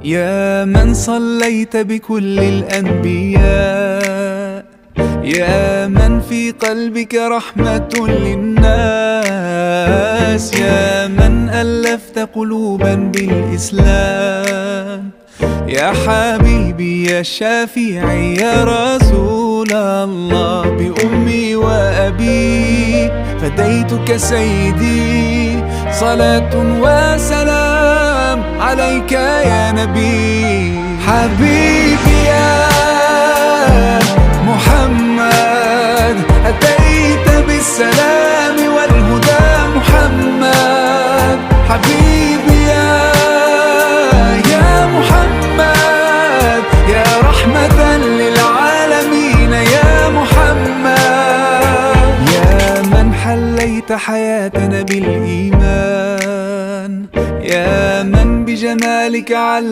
يا من صليت بكل الأنبياء، يا من في قلبك رحمة للناس، يا من ألفت قلوبا بالإسلام، يا حبيبي يا شافعي يا رسول الله، بأمي وأبي فديتك سيدي، صلاة وسلام عليك يا نبي. حبيبي يا محمد أتيت بالسلام والهدى محمد، حبيبي يا محمد يا رحمة للعالمين يا محمد، يا من حليت حياتنا بالإيمان، يا من بجمالك